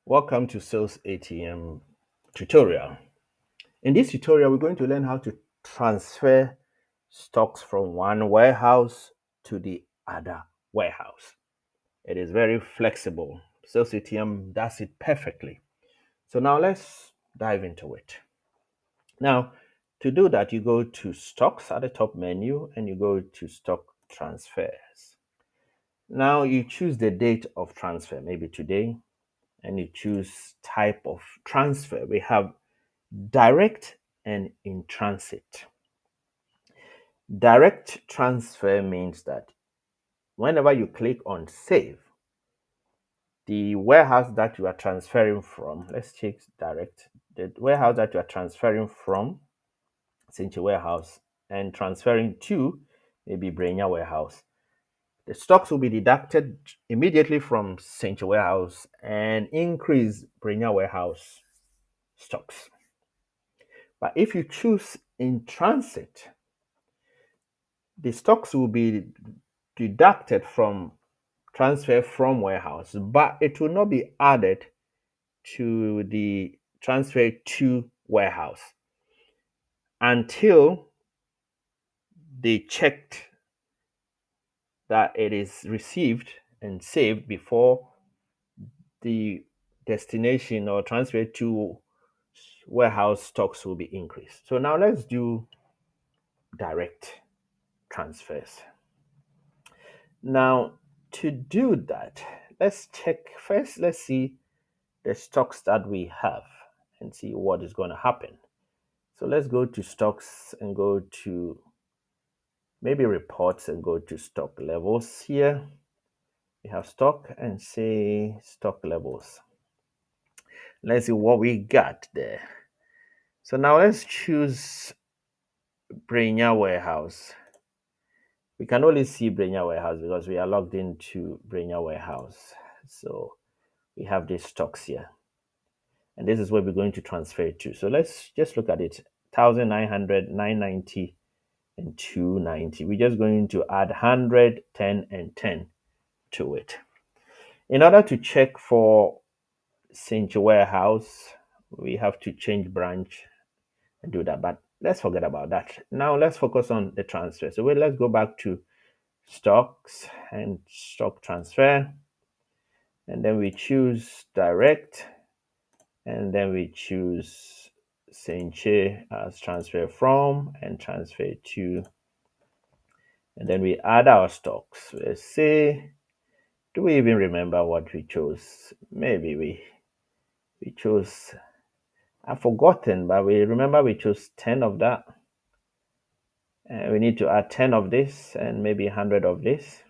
Welcome to SalesATM Tutorial. In this tutorial, we're going to learn how to transfer stocks from one warehouse to the other warehouse. It is very flexible. SalesATM does it perfectly. So now let's dive into it. Now, to do that, you go to Stocks at the top menu and you go to Stock Transfers. Now you choose the date of transfer, maybe today, and you choose type of transfer. We have direct and in transit. Direct transfer means that whenever you click on save, the warehouse that you are transferring from, let's check direct, the warehouse that you are transferring from, Cinchi warehouse, and transferring to maybe Brenya warehouse. The stocks will be deducted immediately from Cinchi warehouse and increase Brenya warehouse stocks. But if you choose in transit, the stocks will be deducted from transfer from warehouse, but it will not be added to the transfer to warehouse until they checked that it is received and saved before the destination or transfer to warehouse stocks will be increased. So now let's do direct transfers. Now, to do that, let's check first. Let's see the stocks that we have and see what is going to happen. So let's go to stocks and go to maybe reports and go to stock levels here. We have stock and say stock levels. Let's see what we got there. So now let's choose Brenya Warehouse. We can only see Brenya Warehouse because we are logged into Brenya Warehouse. So we have these stocks here. And this is where we're going to transfer it to. So let's just look at it. 1,900, 990, and 290. We're just going to add 100, 10, and 10 to it. In order to check for Cinch Warehouse, we have to change branch and do that. But let's forget about that. Now let's focus on the transfer. So let's go back to stocks and stock transfer. And then we choose direct. And then we choose Cinche as transfer from and transfer to. And then we add our stocks. Let's say, do we even remember what we chose? Maybe we chose, I've forgotten, but we remember we chose 10 of that. And we need to add 10 of this and maybe 100 of this.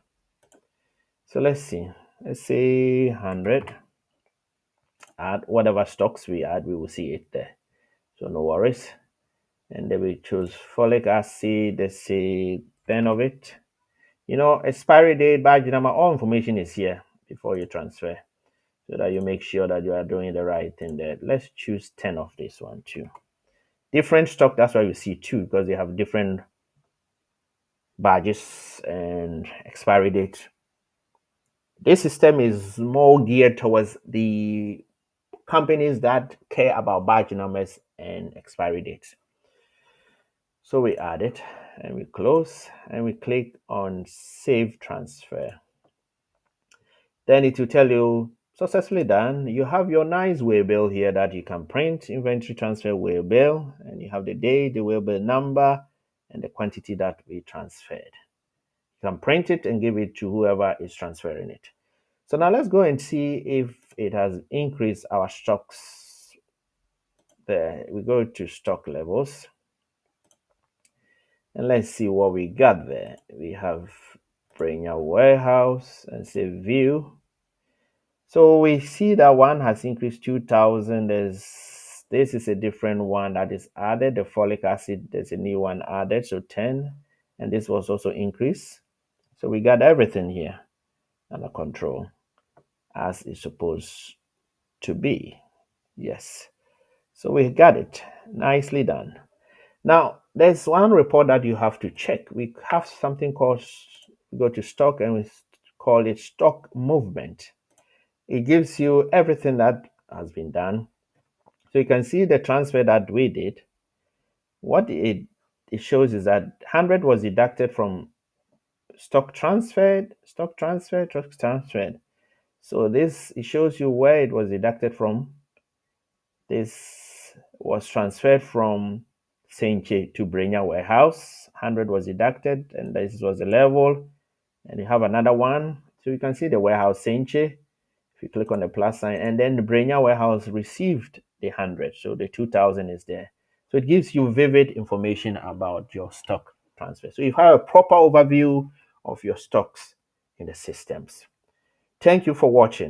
So let's see. Let's say 100. Add whatever stocks we add, we will see it there. So no worries. And then we choose folic acid. Let's say 10 of it. You know, expiry date, badge number, all information is here before you transfer, so that you make sure that you are doing the right thing there. Let's choose 10 of this one too. Different stock, that's why you see two, because they have different badges and expiry date. This system is more geared towards the companies that care about badge numbers and expiry dates. So we add it and we close and we click on Save Transfer. Then it will tell you successfully done. You have your nice waybill here that you can print, inventory transfer waybill, and you have the date, the waybill number, and the quantity that we transferred. You can print it and give it to whoever is transferring it. So now let's go and see if it has increased our stocks there. We go to stock levels and let's see what we got there. We have Brenya Warehouse and say view. So we see that one has increased 2,000. This is a different one that is added. The folic acid, there's a new one added, so 10. And this was also increased. So we got everything here under control as it's supposed to be. Yes. So we got it. Nicely done. Now, there's one report that you have to check. We have something called, we go to stock and we call it stock movement. It gives you everything that has been done. So you can see the transfer that we did. What it shows is that 100 was deducted from stock transferred, stock transferred, stock transferred. So this, it shows you where it was deducted from. This was transferred from Senche to Brenya warehouse. 100 was deducted, and this was the level. And you have another one. So you can see the warehouse Senche. If you click on the plus sign, and then the Brenya warehouse received the 100. So the 2000 is there. So it gives you vivid information about your stock transfer. So you have a proper overview of your stocks in the systems. Thank you for watching.